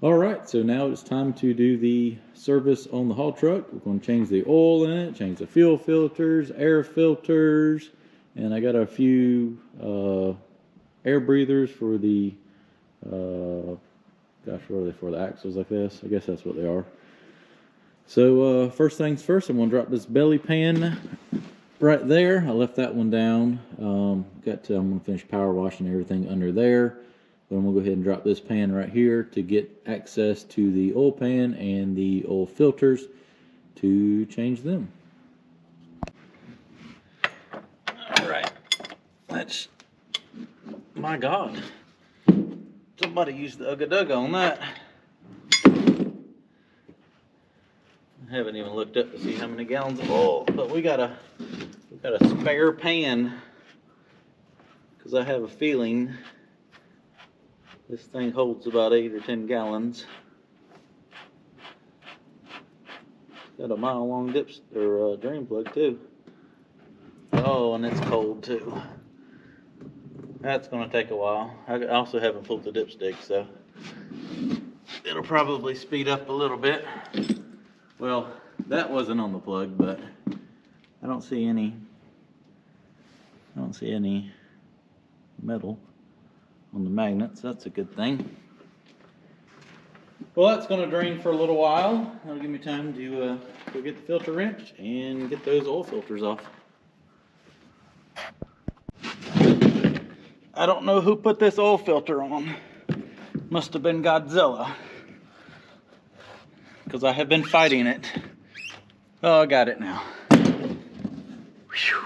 Alright, so now it's time to do the service on the haul truck. We're going to change the oil in it, change the fuel filters, air filters, and I got a few air breathers for the, gosh, what are they for, the axles like this? I guess that's what they are. So first things first, I'm going to drop this belly pan right there. I left that one down. I'm going to finish power washing everything under there. But I'm going to go ahead and drop this pan right here to get access to the oil pan and the oil filters to change them. Alright, that's, my God, somebody used the Ugga-Dugga on that. I haven't even looked up to see how many gallons of oil, but we got a spare pan, because I have a feeling this thing holds about 8 or 10 gallons. Got a mile-long drain plug too. Oh, and it's cold too. That's going to take a while. I also haven't pulled the dipstick, so it'll probably speed up a little bit. Well, that wasn't on the plug, but I don't see any metal on the magnets. That's a good thing. Well, that's going to drain for a little while. That'll give me time to go get the filter wrench and get those oil filters off. I don't know who put this oil filter on. Must have been Godzilla, because I have been fighting it. Oh, I got it now. Whew.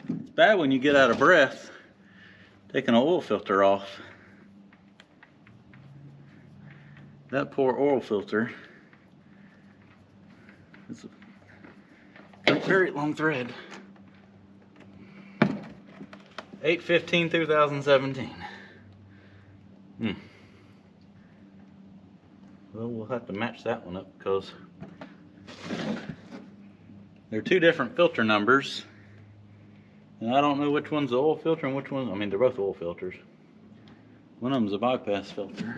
It's bad when you get out of breath taking an oil filter off. That poor oil filter. It's a very long thread. 8/15/2017. Well, we'll have to match that one up, because they're two different filter numbers, and I don't know which one's the oil filter and which one. I mean, they're both oil filters. One of them's a bypass filter.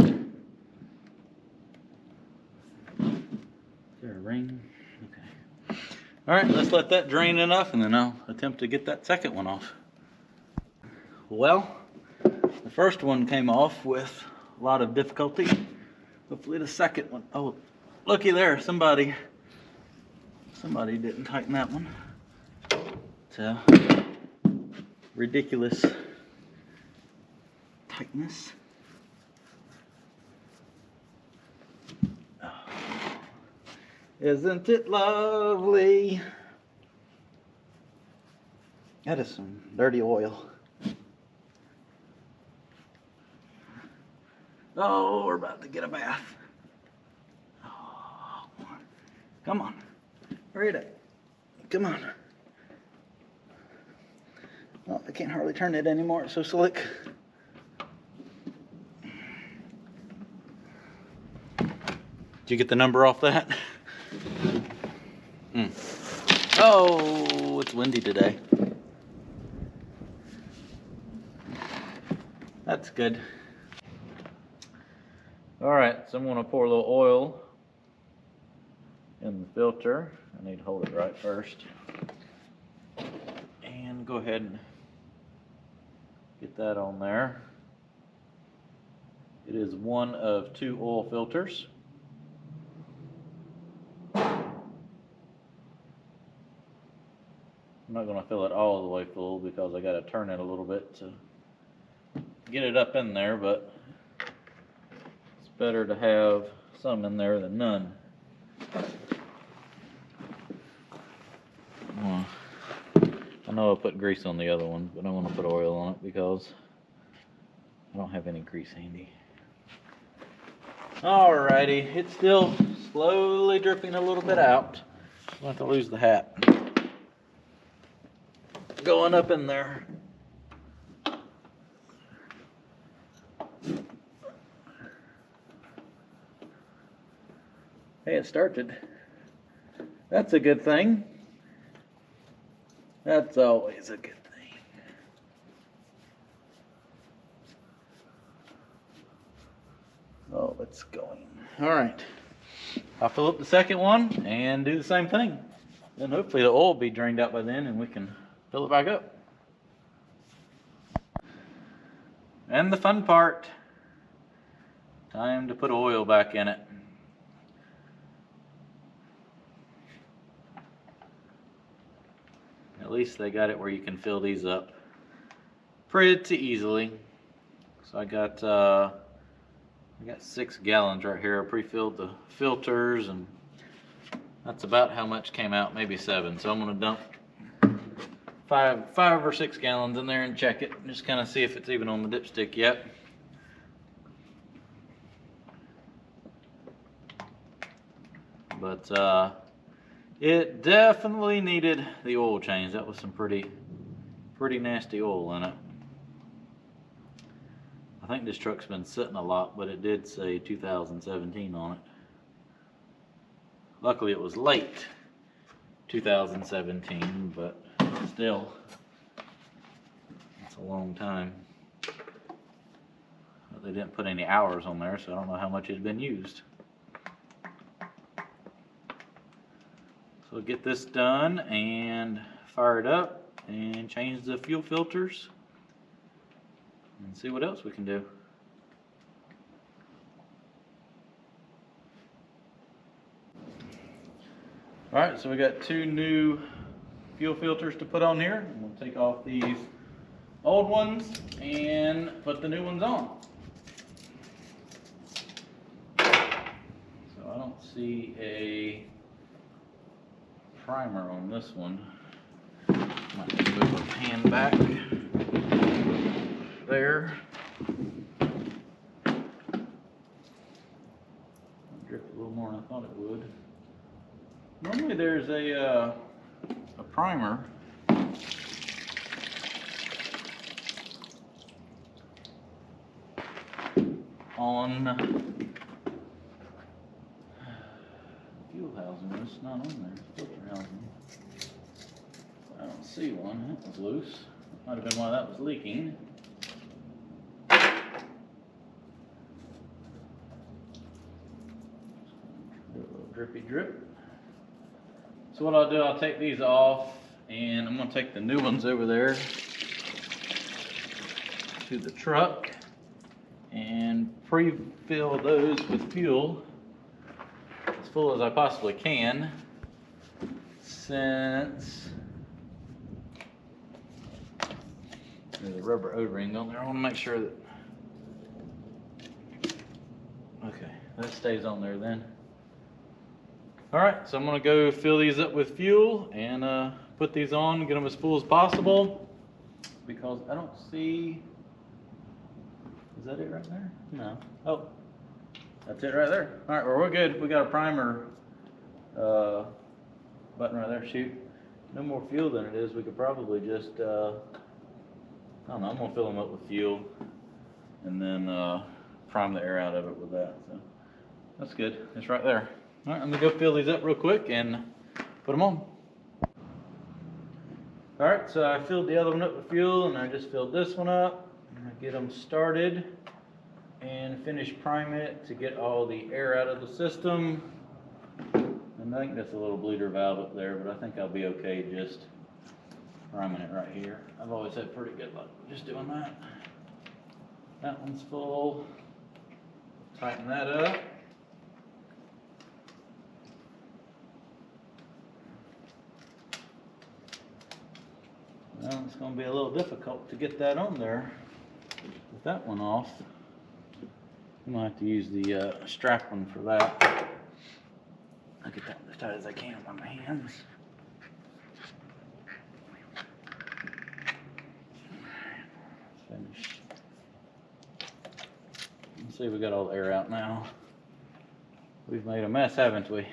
Is there a ring? Okay. All right, let's let that drain enough, and then I'll attempt to get that second one off. Well, the first one came off with a lot of difficulty. Hopefully the second one, oh, looky there, somebody didn't tighten that one. So, ridiculous tightness. Oh. Isn't it lovely? That is some dirty oil. Oh, we're about to get a bath. Oh, come on. Hurry it up. Come on. Oh, I can't hardly turn it anymore. It's so slick. Did you get the number off that? Oh, it's windy today. That's good. Alright, so I'm going to pour a little oil in the filter. I need to hold it right first. And go ahead and get that on there. It is one of 2 oil filters. I'm not going to fill it all the way full, because I got to turn it a little bit to get it up in there, but better to have some in there than none. I know I put grease on the other one, but I want to put oil on it because I don't have any grease handy. Alrighty, it's still slowly dripping a little bit out. I'm going to lose the hat. Going up in there. Hey, it started. That's a good thing. That's always a good thing. Oh, it's going. All right. I'll fill up the second one and do the same thing. Then hopefully the oil will be drained out by then and we can fill it back up. And the fun part, time to put oil back in it. At least they got it where you can fill these up pretty easily. So I got 6 gallons right here. I pre-filled the filters, and that's about how much came out, maybe 7. So I'm gonna dump 5 or 6 gallons in there and check it, just kind of see if it's even on the dipstick yet. But it definitely needed the oil change. That was some pretty nasty oil in it. I think this truck's been sitting a lot, but it did say 2017 on it. Luckily it was late 2017, but still, that's a long time. But they didn't put any hours on there, so I don't know how much it had been used. So we'll get this done and fire it up and change the fuel filters and see what else we can do. Alright, so we got 2 new fuel filters to put on here. I'm going to take off these old ones and put the new ones on. So I don't see a primer on this one. Might move the pan back there. Dripped a little more than I thought it would. Normally there's a primer on fuel housing. It's not on there. Filter housing. I don't see one. That was loose. Might have been why that was leaking. Do a little drippy drip. So what I'll do, I'll take these off and I'm going to take the new ones over there to the truck and pre-fill those with fuel as full as I possibly can, since there's a rubber O-ring on there. I want to make sure that, okay, that stays on there then. Alright, so I'm going to go fill these up with fuel and put these on, get them as full as possible, because I don't see, is that it right there? No. Oh, that's it right there. Alright, well we're good. We got a primer button right there. Shoot, no more fuel than it is. We could probably just, I don't know, I'm going to fill them up with fuel and then prime the air out of it with that. So that's good. It's right there. All right, I'm gonna go fill these up real quick and put them on. All right, so I filled the other one up with fuel and I just filled this one up. I'm gonna get them started and finish priming it to get all the air out of the system. And I think that's a little bleeder valve up there, but I think I'll be okay just priming it right here. I've always had pretty good luck just doing that. That one's full. Tighten that up. Well, it's going to be a little difficult to get that on there with that one off. I'm going to have to use the strap one for that. I'll get that one as tight as I can with my hands. Finished. Let's see if we got all the air out now. We've made a mess, haven't we?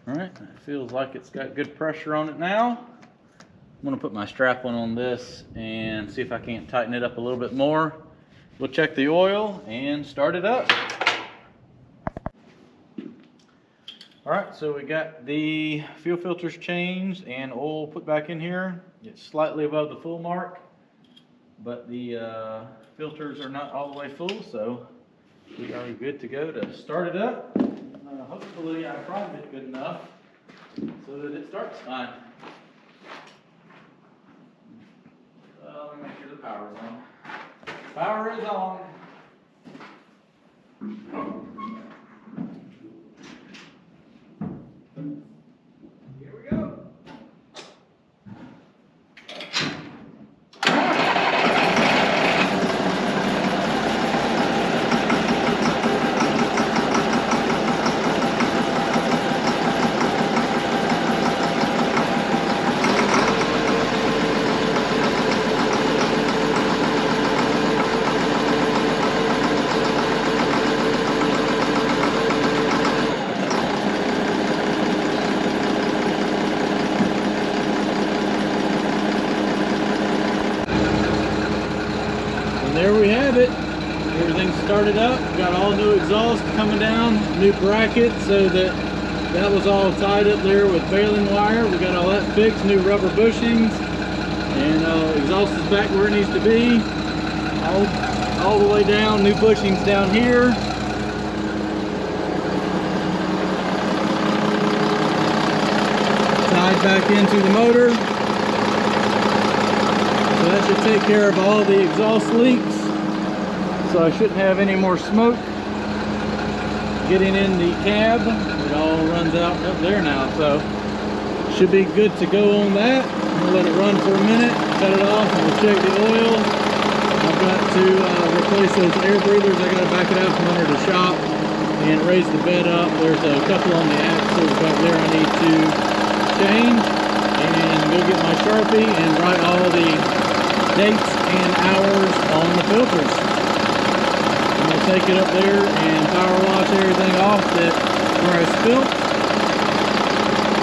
All right, it feels like it's got good pressure on it now. I'm gonna put my strap on this and see if I can't tighten it up a little bit more. We'll check the oil and start it up. All right, so we got the fuel filters changed and oil put back in here. It's slightly above the full mark, but the filters are not all the way full, so we are good to go to start it up. Hopefully I primed it good enough so that it starts fine. Let me make sure the power is on. Power is on. Here we go. There we have it. Everything started up. Got all new exhaust coming down, new bracket, so that was all tied up there with baling wire. We got all that fixed, new rubber bushings, and exhaust is back where it needs to be. All the way down, new bushings down here. Tied back into the motor. So that should take care of all the exhaust leaks. So I shouldn't have any more smoke getting in the cab. It all runs out up there now, so should be good to go on that. I'm gonna let it run for a minute, cut it off, and we'll check the oil. I've got to replace those air breathers. I gotta back it out from under the shop and raise the bed up. There's a couple on the axles back there I need to change, and go get my Sharpie and write all the dates and hours on the filters. I'm going to take it up there and power wash everything off that where I spilt,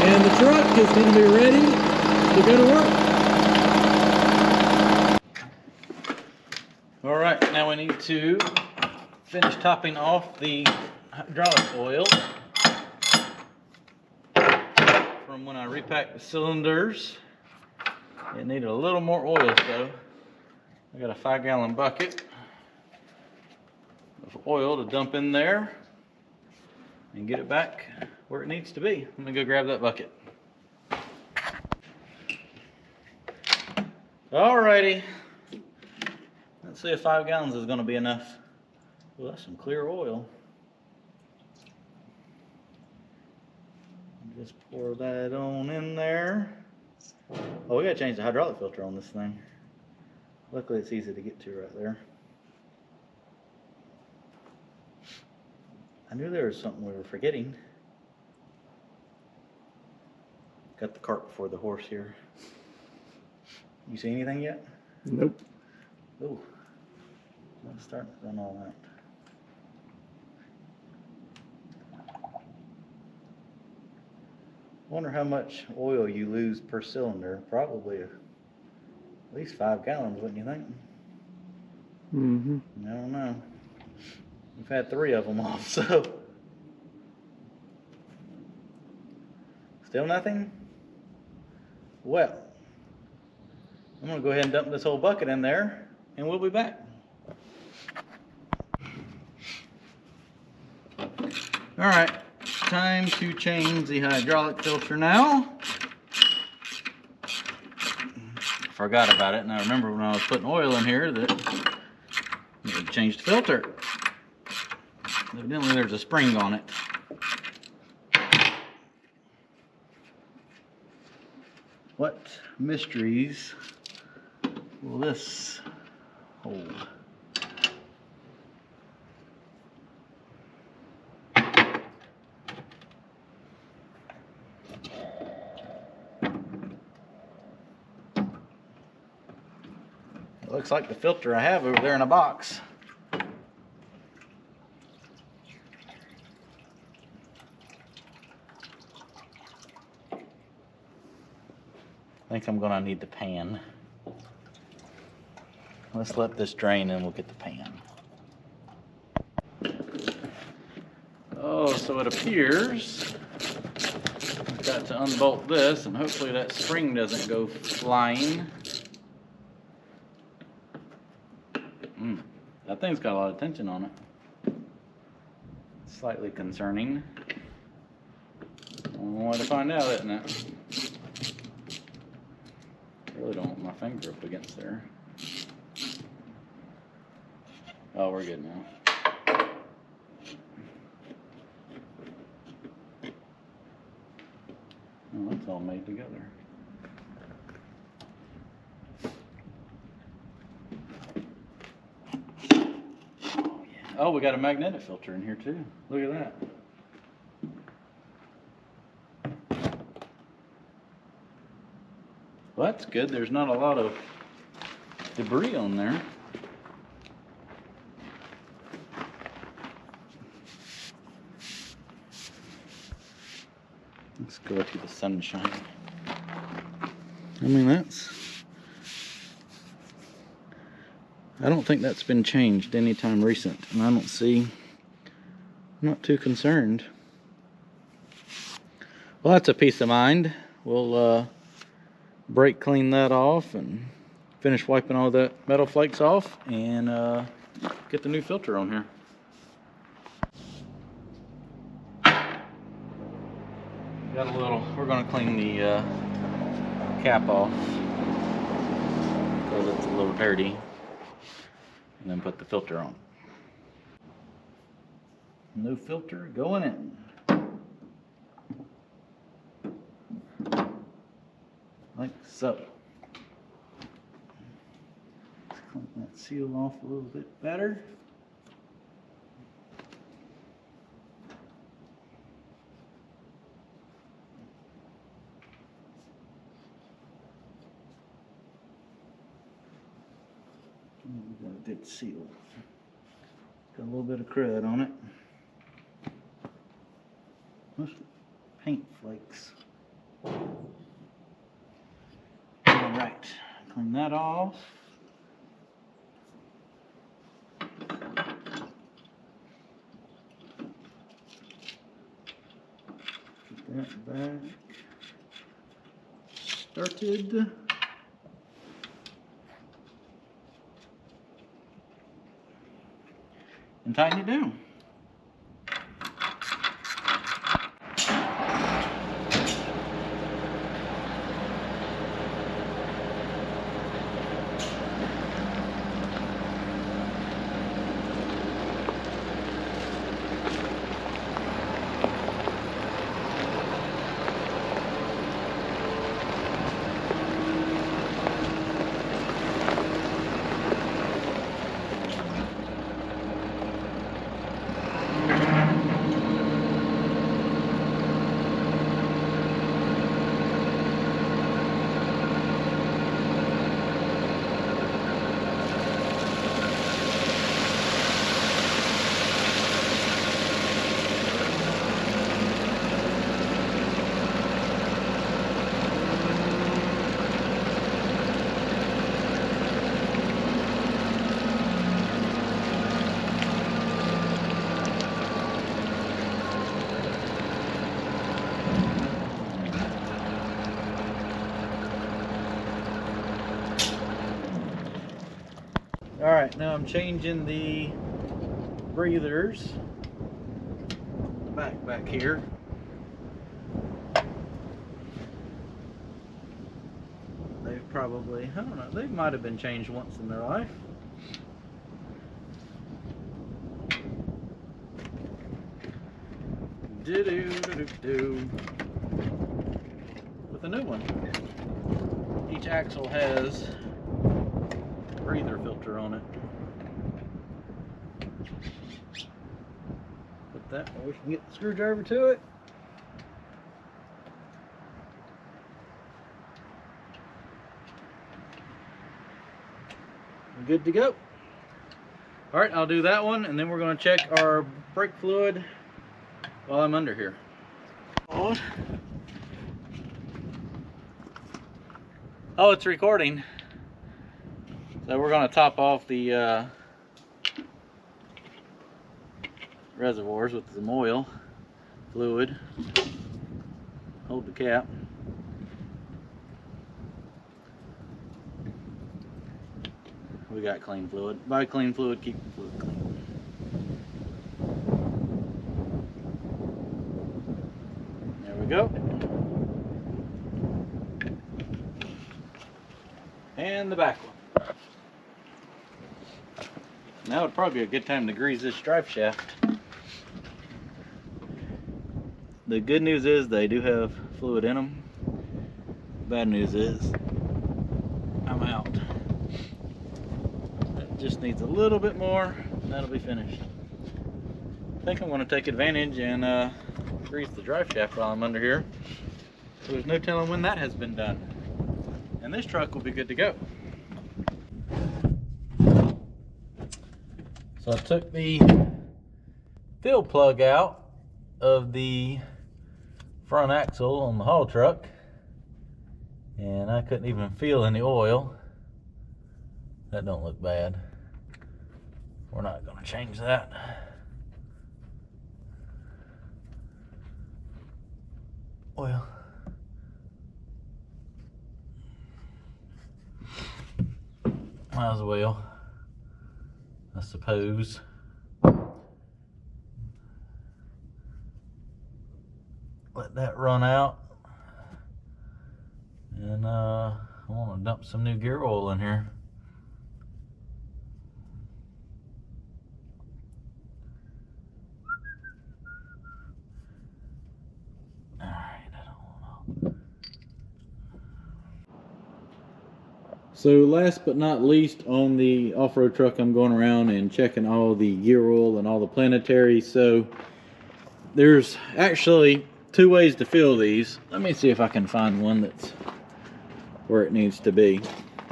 and the truck is going to be ready to go to work. Alright, now we need to finish topping off the hydraulic oil from when I repacked the cylinders. It needed a little more oil, so I got a 5-gallon bucket of oil to dump in there and get it back where it needs to be. I'm gonna go grab that bucket. Alrighty, let's see if 5 gallons is gonna be enough. Well, that's some clear oil. Just pour that on in there. Oh, we gotta change the hydraulic filter on this thing. Luckily it's easy to get to right there. I knew there was something we were forgetting. Got the cart before the horse here. You see anything yet? Nope. Oh, I'm starting to run all out. Wonder how much oil you lose per cylinder. Probably at least 5 gallons, wouldn't you think? Mm-hmm. I don't know. We've had 3 of them off, so. Still nothing? Well, I'm gonna go ahead and dump this whole bucket in there, and we'll be back. All right. Time to change the hydraulic filter now. Forgot about it, and I remember when I was putting oil in here that I had changed the filter. Evidently there's a spring on it. What mysteries will this hold? It looks like the filter I have over there in a box. think I'm gonna need the pan. Let's let this drain and we'll get the pan. Oh, so it appears I've got to unbolt this and hopefully that spring doesn't go flying. That thing's got a lot of tension on it. Slightly concerning. One way to find out, isn't it? I really don't want my finger up against there. Oh, we're good now. Oh, it's all made together. Oh, we got a magnetic filter in here too. Look at that. Well, that's good. There's not a lot of debris on there. Let's go to the sunshine. I mean, I don't think that's been changed anytime recent, and I don't see, I'm not too concerned. Well, that's a peace of mind. We'll brake clean that off and finish wiping all that metal flakes off and get the new filter on here. Got a little, we're going to clean the cap off because it's a little dirty, and then put the filter on. New filter going in. Like so. Let's clean that seal off a little bit better. We got a good seal. Got a little bit of crud on it. Those paint flakes. Alright, clean that off. Get that back started. And tighten it down. Alright, now I'm changing the breathers back here. They've probably, I don't know, they might have been changed once in their life. Do-do-do-do-do. With a new one. Each axle has a breather filter on it. Put that where we can get the screwdriver to it. We're good to go. Alright, I'll do that one, and then we're going to check our brake fluid while I'm under here. Oh, it's recording. So we're going to top off the reservoirs with some oil fluid. Hold the cap. We got clean fluid. Buy clean fluid, keep the fluid clean. There we go. And the back one. Now would probably be a good time to grease this drive shaft. The good news is they do have fluid in them. Bad news is I'm out. It just needs a little bit more and that'll be finished. I think I'm going to take advantage and grease the drive shaft while I'm under here. So there's no telling when that has been done. And this truck will be good to go. So I took the fill plug out of the front axle on the haul truck, and I couldn't even feel any oil. That don't look bad. We're not going to change that. Oil. Might as well, I suppose. Let that run out. And I want to dump some new gear oil in here. So last but not least, on the off-road truck, I'm going around and checking all the gear oil and all the planetaries. So there's actually two ways to fill these. Let me see if I can find one that's where it needs to be.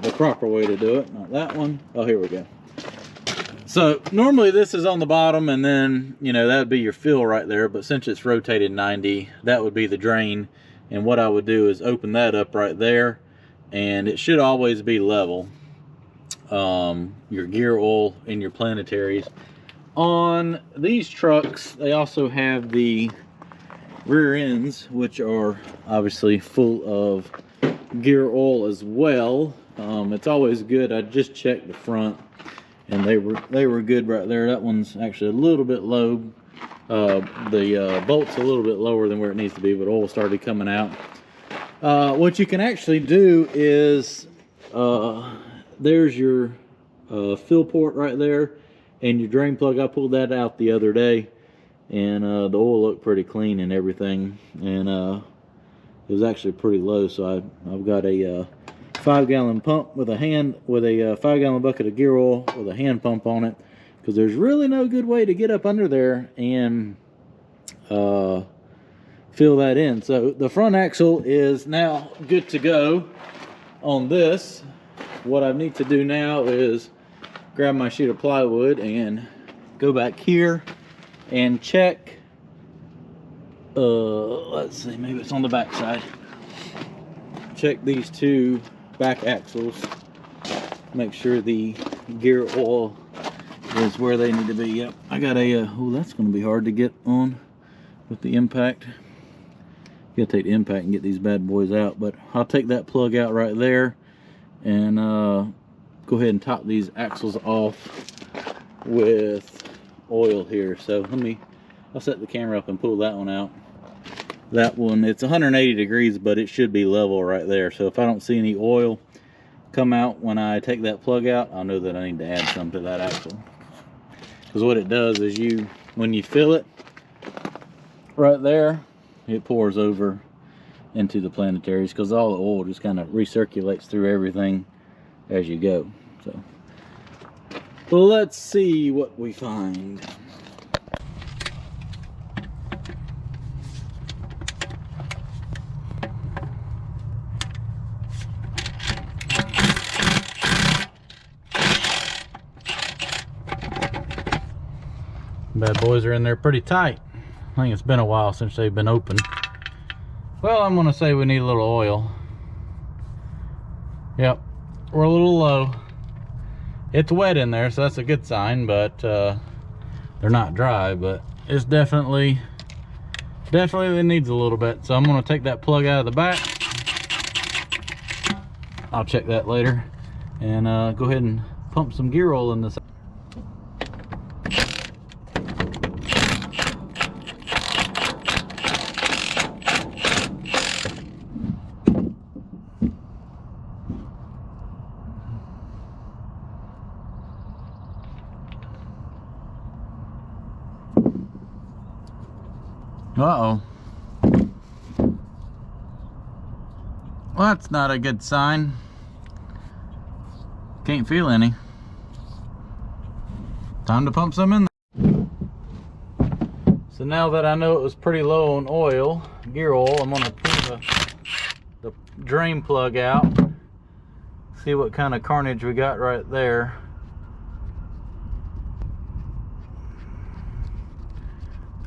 The proper way to do it, not that one. Oh, here we go. So normally this is on the bottom and then, you know, that would be your fill right there. But since it's rotated 90, that would be the drain. And what I would do is open that up right there. And it should always be level, your gear oil and your planetaries. On these trucks, they also have the rear ends, which are obviously full of gear oil as well. It's always good. I just checked the front, and they were good right there. That one's actually a little bit low. The bolt's a little bit lower than where it needs to be, but oil started coming out. What you can actually do is, there's your fill port right there and your drain plug. I pulled that out the other day, and the oil looked pretty clean and everything, and it was actually pretty low. So I've got a 5-gallon pump with a 5-gallon bucket of gear oil with a hand pump on it, because there's really no good way to get up under there and fill that in. So the front axle is now good to go on this. What I need to do now is grab my sheet of plywood and go back here and check, let's see, maybe it's on the back side. Check these two back axles, make sure the gear oil is where they need to be. Yep, I got a oh, that's going to be hard to get on with the impact. You gotta take the impact and get these bad boys out, but I'll take that plug out right there and go ahead and top these axles off with oil here. So I'll set the camera up and pull that one out. That one, it's 180 degrees, but it should be level right there. So if I don't see any oil come out when I take that plug out, I'll know that I need to add some to that axle. Because what it does is when you fill it right there, it pours over into the planetaries, because all the oil just kind of recirculates through everything as you go. So let's see what we find. Bad boys are in there pretty tight. I think it's been a while since they've been open. Well, I'm gonna say we need a little oil. Yep, we're a little low. It's wet in there, so that's a good sign, but they're not dry, but it's definitely needs a little bit. So I'm gonna take that plug out of the back. I'll check that later, and go ahead and pump some gear oil in this. Uh-oh. Well, that's not a good sign. Can't feel any. Time to pump some in there. So now that I know it was pretty low on oil, gear oil, I'm gonna pull the drain plug out. See what kind of carnage we got right there.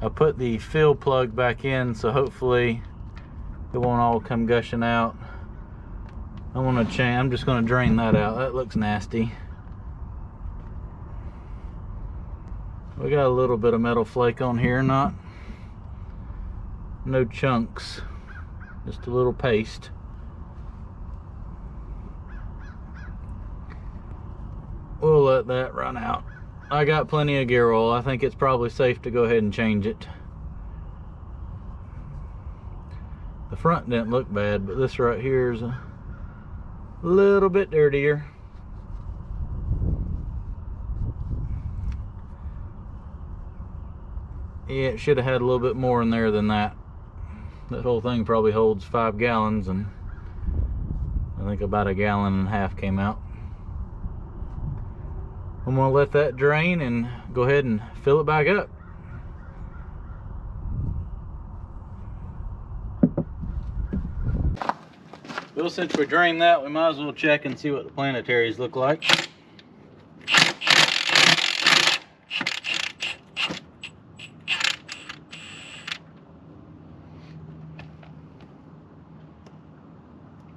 I put the fill plug back in, so hopefully it won't all come gushing out. I'm just gonna drain that out. That looks nasty. We got a little bit of metal flake on here, no chunks, just a little paste. We'll let that run out. I got plenty of gear oil. I think it's probably safe to go ahead and change it. The front didn't look bad, but this right here is a little bit dirtier. Yeah, it should have had a little bit more in there than that. That whole thing probably holds 5 gallons, and I think about 1.5 gallons came out. I'm gonna let that drain and go ahead and fill it back up. Well, since we drained that, we might as well check and see what the planetaries look like.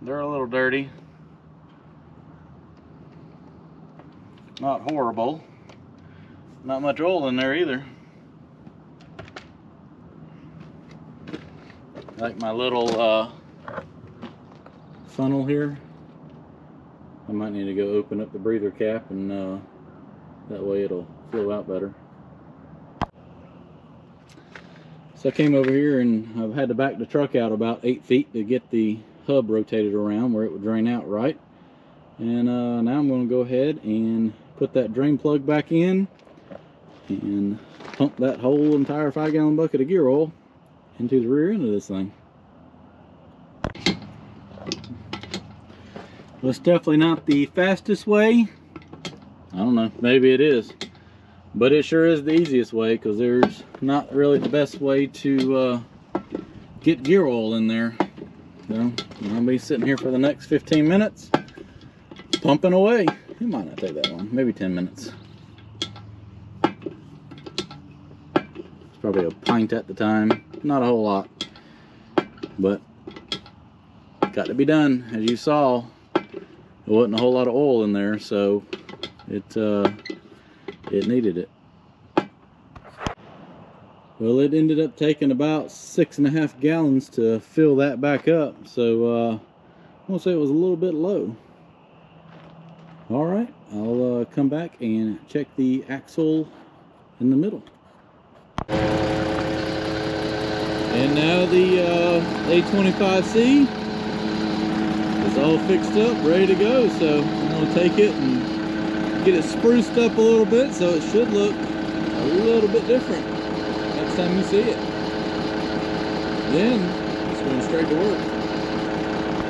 They're a little dirty. Not horrible. Not much oil in there either. Like my little funnel here. I might need to go open up the breather cap, and that way it'll flow out better. So I came over here and I've had to back the truck out about 8 feet to get the hub rotated around where it would drain out right. And now I'm going to go ahead and put that drain plug back in and pump that whole entire 5-gallon bucket of gear oil into the rear end of this thing. Well, it's definitely not the fastest way. I don't know, maybe it is, but it sure is the easiest way, because there's not really the best way to get gear oil in there. So I'll be sitting here for the next 15 minutes pumping away. It might not take that long, maybe 10 minutes. It's probably a pint at the time, not a whole lot, but got to be done. As you saw, there wasn't a whole lot of oil in there, so it needed it. Well, it ended up taking about 6.5 gallons to fill that back up, so I'm gonna say it was a little bit low. All right, I'll come back and check the axle in the middle. And now the A25C is all fixed up, ready to go. So I'm gonna take it and get it spruced up a little bit, so it should look a little bit different next time you see it. Then it's going straight to work.